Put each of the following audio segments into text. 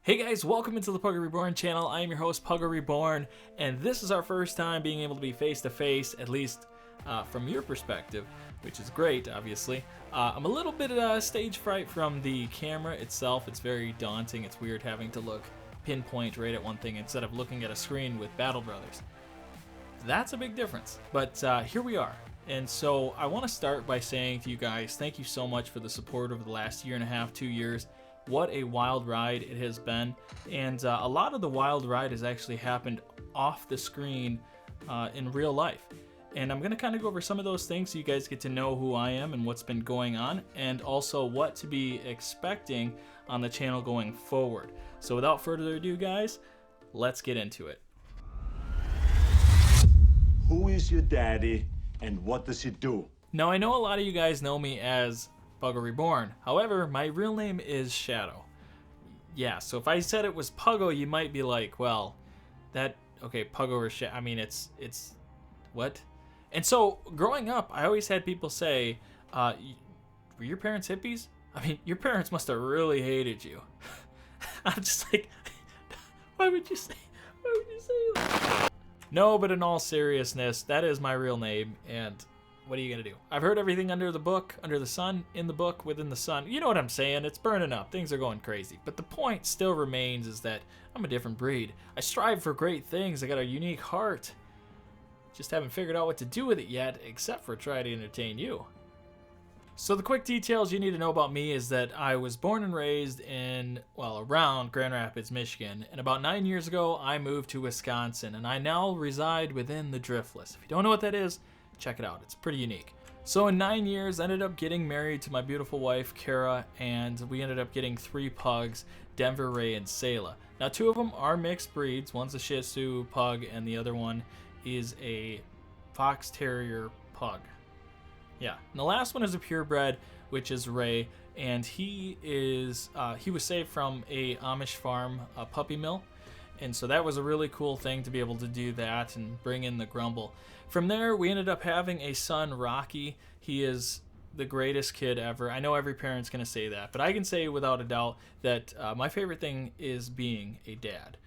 Hey guys, welcome into the PuggoReborn channel. I am your host, PuggoReborn, and this is our first time being able to be face-to-face, at least from your perspective, which is great, obviously. I'm a little bit stage fright from the camera itself. It's very daunting. It's weird having to look pinpoint right at one thing instead of looking at a screen with Battle Brothers. That's a big difference, but here we are. And so I want to start by saying to you guys, thank you so much for the support over the last year and a half, 2 years. What a wild ride it has been, and a lot of the wild ride has actually happened off the screen in real life. And I'm going to kind of go over some of those things so you guys get to know who I am and what's been going on, and also what to be expecting on the channel going forward. So without further ado, guys, let's get into it. Who is your daddy and what does he do? Now, I know a lot of you guys know me as PuggoReborn. However, my real name is Shadow. Yeah, so if I said it was Puggo, you might be like, well, okay, Puggo or Shadow, I mean, it's, what? And so, growing up, I always had people say, were your parents hippies? I mean, your parents must have really hated you. I'm just like, why would you say that? No, but in all seriousness, that is my real name, and what are you gonna do? I've heard everything under the book, under the sun, in the book, within the sun. You know what I'm saying? It's burning up. Things are going crazy. But the point still remains is that I'm a different breed. I strive for great things. I got a unique heart. Just haven't figured out what to do with it yet, except for try to entertain you. So the quick details you need to know about me is that I was born and raised in, well, around Grand Rapids, Michigan. And about 9 years ago, I moved to Wisconsin. And I now reside within the Driftless. If you don't know what that is, check it out. It's pretty unique. So in 9 years, I ended up getting married to my beautiful wife, Kara, and we ended up getting 3 pugs, Denver, Ray, and Selah. Now, 2 of them are mixed breeds. One's a Shih Tzu pug, and the other one is a Fox Terrier pug. Yeah, and the last one is a purebred, which is Ray, and he was saved from a Amish farm, a puppy mill. And so that was a really cool thing to be able to do that and bring in the Grumble. From there, we ended up having a son, Rocky. He is the greatest kid ever. I know every parent's going to say that, but I can say without a doubt that my favorite thing is being a dad.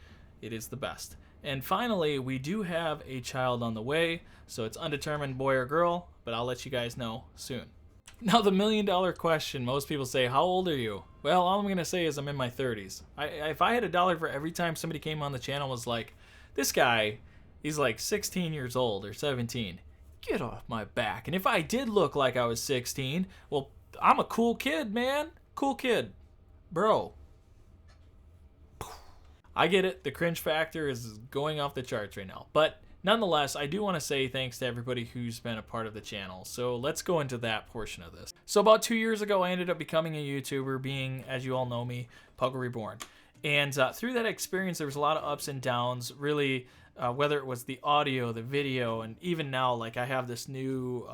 It is the best. And finally, we do have a child on the way, so it's undetermined boy or girl, but I'll let you guys know soon. Now, the million-dollar question, most people say, how old are you? Well, all I'm going to say is I'm in my 30s. If I had $1 for every time somebody came on the channel and was like, this guy, he's like 16 years old or 17. Get off my back. And if I did look like I was 16, well, I'm a cool kid, man. Cool kid. Bro. I get it. The cringe factor is going off the charts right now. But nonetheless, I do want to say thanks to everybody who's been a part of the channel. So let's go into that portion of this. So about 2 years ago, I ended up becoming a YouTuber, being, as you all know me, PuggoReborn. And through that experience, there was a lot of ups and downs, really, whether it was the audio, the video, and even now, like I have this new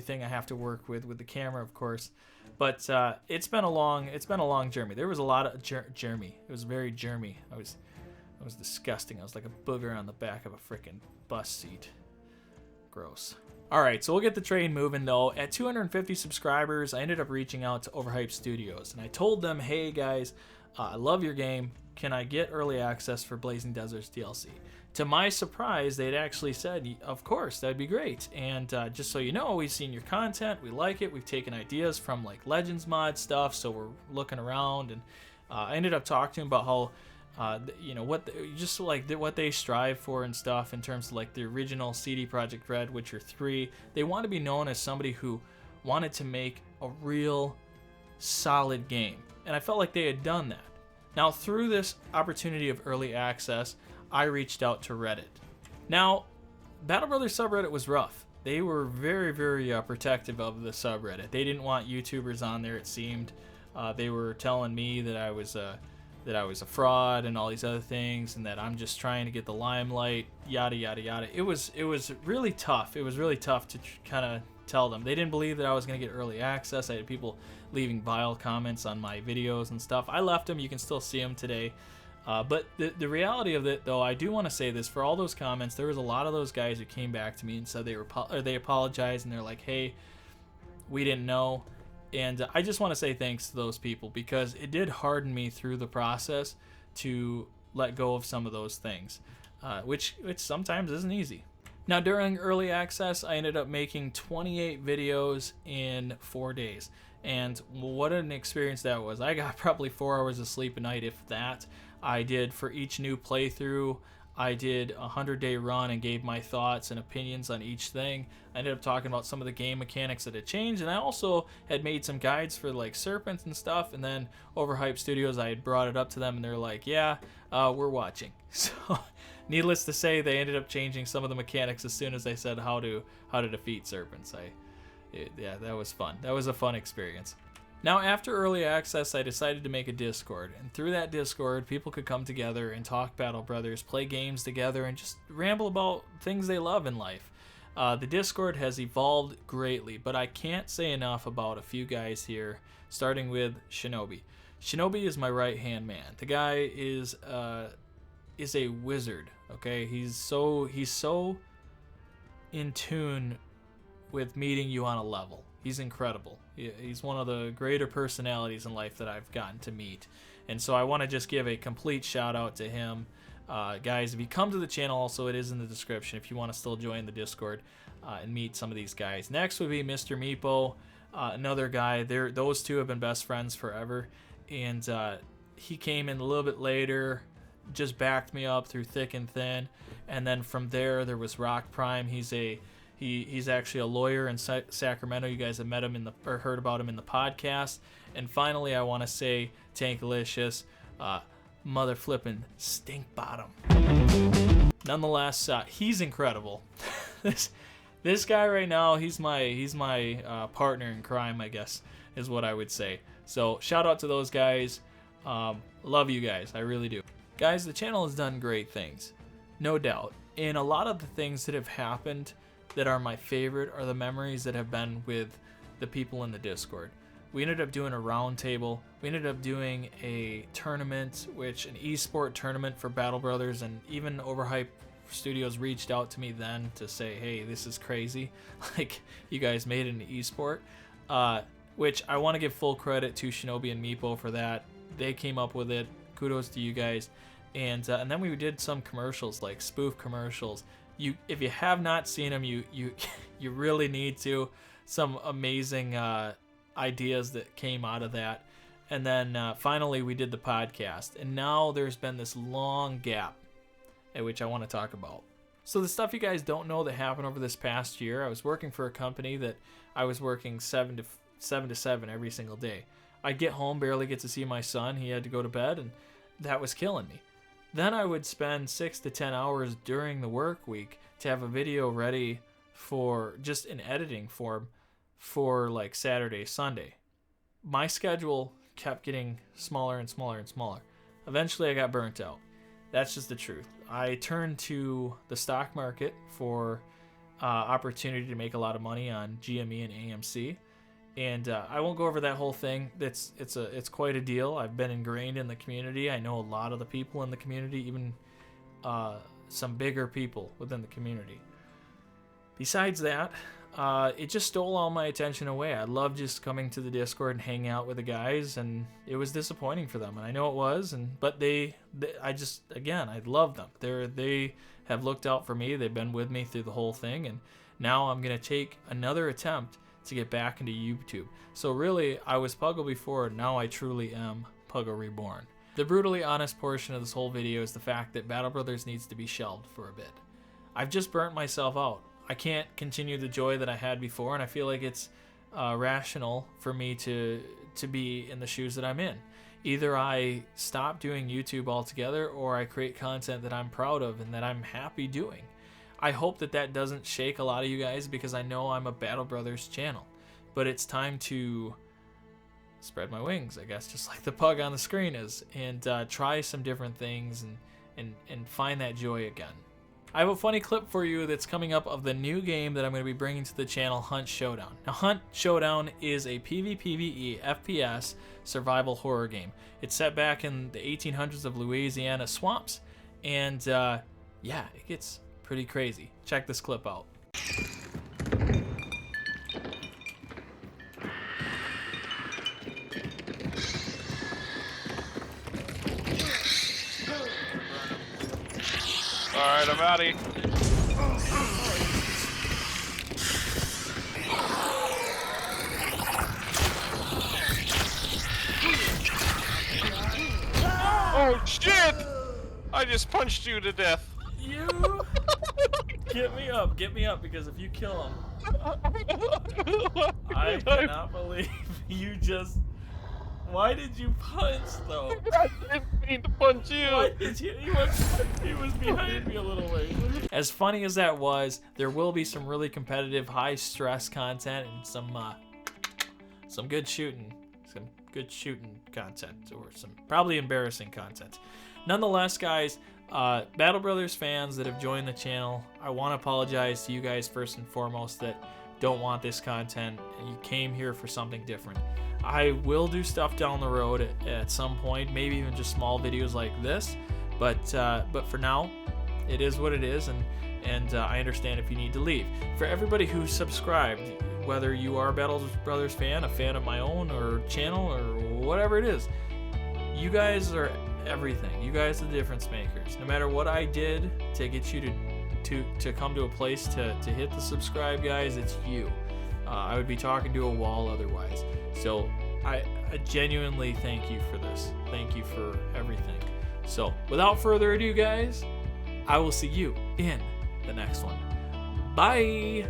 thing I have to work with the camera, of course. But it's been a long journey. There was a lot of germy. It was very germy. I was disgusting. I was like a booger on the back of a freaking bus seat. Gross. All right, so we'll get the train moving though. At 250 subscribers, I ended up reaching out to Overhyped Studios, and I told them, hey guys, I love your game. Can I get early access for Blazing Deserts DLC? To my surprise, they'd actually said, of course, that'd be great. And just so you know, we've seen your content, we like it. We've taken ideas from like Legends mod stuff, so we're looking around. And I ended up talking to them about how, you know, what they strive for and stuff in terms of like the original CD Projekt Red, Witcher 3. They want to be known as somebody who wanted to make a real solid game. And I felt like they had done that. Now, through this opportunity of early access, I reached out to Reddit. Now, Battle Brothers subreddit was rough. They were very, very protective of the subreddit. They didn't want YouTubers on there, it seemed. They were telling me that I was a fraud and all these other things, and that I'm just trying to get the limelight, yada, yada, yada. It was really tough. It was really tough to kind of tell them. They didn't believe that I was going to get early access. I had people leaving vile comments on my videos and stuff. I left them. You can still see them today. But the reality of it, though, I do want to say this. For all those comments, there was a lot of those guys who came back to me and said they apologized, and they're like, hey, we didn't know. And I just want to say thanks to those people, because it did harden me through the process to let go of some of those things, which sometimes isn't easy. Now, during early access, I ended up making 28 videos in 4 days. And what an experience that was. I got probably 4 hours of sleep a night, if that. I did, for each new playthrough, I did a 100-day run and gave my thoughts and opinions on each thing. I ended up talking about some of the game mechanics that had changed, and I also had made some guides for like serpents and stuff. And then Overhyped Studios, I had brought it up to them, and they're like, yeah, we're watching. So needless to say, they ended up changing some of the mechanics as soon as they said how to defeat serpents. Yeah, that was fun. That was a fun experience. Now, after early access, I decided to make a Discord, and through that Discord, people could come together and talk Battle Brothers, play games together, and just ramble about things they love in life. The Discord has evolved greatly, but I can't say enough about a few guys here, starting with Shinobi. Shinobi is my right-hand man. The guy is a wizard, okay? He's so in tune with meeting you on a level. He's incredible. He's one of the greater personalities in life that I've gotten to meet. And so I want to just give a complete shout out to him. Guys, if you come to the channel, also it is in the description if you want to still join the Discord and meet some of these guys. Next would be Mr. Meepo, another guy. Those two have been best friends forever. And he came in a little bit later, just backed me up through thick and thin. And then from there was Rock Prime. He's actually a lawyer in Sacramento. You guys have met him or heard about him in the podcast. And finally, I want to say Tankalicious, mother flipping Stinkbottom. Nonetheless, he's incredible. This guy right now, he's my partner in crime, I guess, is what I would say. So shout out to those guys. Love you guys, I really do. Guys, the channel has done great things, no doubt. And a lot of the things that have happened that are my favorite are the memories that have been with the people in the Discord. We ended up doing a round table. We ended up doing a tournament, an esport tournament for Battle Brothers, and even Overhyped Studios reached out to me then to say, hey, this is crazy. Like, you guys made it an esport. Which I want to give full credit to Shinobi and Meepo for that. They came up with it. Kudos to you guys. And then we did some commercials, like spoof commercials. If you have not seen them, you really need to. Some amazing ideas that came out of that. And then finally we did the podcast. And now there's been this long gap, which I want to talk about. So the stuff you guys don't know that happened over this past year, I was working for a company that I was working 7 to 7 every single day. I'd get home, barely get to see my son. He had to go to bed, and that was killing me. Then I would spend 6 to 10 hours during the work week to have a video ready for just in editing form for like Saturday, Sunday. My schedule kept getting smaller and smaller and smaller. Eventually I got burnt out. That's just the truth. I turned to the stock market for opportunity to make a lot of money on GME and AMC. And I won't go over that whole thing. It's quite a deal. I've been ingrained in the community. I know a lot of the people in the community, even some bigger people within the community. Besides that, it just stole all my attention away. I loved just coming to the Discord and hanging out with the guys, and it was disappointing for them, and I know it was. But I love them. They have looked out for me. They've been with me through the whole thing, and now I'm gonna take another attempt to get back into YouTube. So really, I was Puggo before, now I truly am PuggoReborn. The brutally honest portion of this whole video is the fact that Battle Brothers needs to be shelved for a bit. I've just burnt myself out. I can't continue the joy that I had before, and I feel like it's rational for me to be in the shoes that I'm in. Either I stop doing YouTube altogether, or I create content that I'm proud of and that I'm happy doing. I hope that doesn't shake a lot of you guys, because I know I'm a Battle Brothers channel. But it's time to spread my wings, I guess, just like the pug on the screen is, and try some different things and find that joy again. I have a funny clip for you that's coming up of the new game that I'm going to be bringing to the channel, Hunt Showdown. Now, Hunt Showdown is a PvPvE FPS survival horror game. It's set back in the 1800s of Louisiana swamps, and yeah, it gets pretty crazy. Check this clip out. Alright, I'm out of here. Oh shit! I just punched you to death. You get me up, because if you kill him, I cannot believe you just. Why did you punch though? I didn't mean to punch you. Why did you? He was behind me a little way. As funny as that was, there will be some really competitive, high stress content and some good shooting. Some good shooting content, or some probably embarrassing content. Nonetheless, guys, Battle Brothers fans that have joined the channel, I want to apologize to you guys first and foremost that don't want this content and you came here for something different. I will do stuff down the road at some point, maybe even just small videos like this, but for now, it is what it is, and I understand if you need to leave. For everybody who subscribed, whether you are a Battle Brothers fan, a fan of my own or channel or whatever it is, you guys are everything. You guys are the difference makers. No matter what I did to get you to come to a place to hit the subscribe, guys, it's you. I would be talking to a wall otherwise. So I genuinely thank you for this. Thank you for everything. So without further ado, guys, I will see you in the next one. Bye.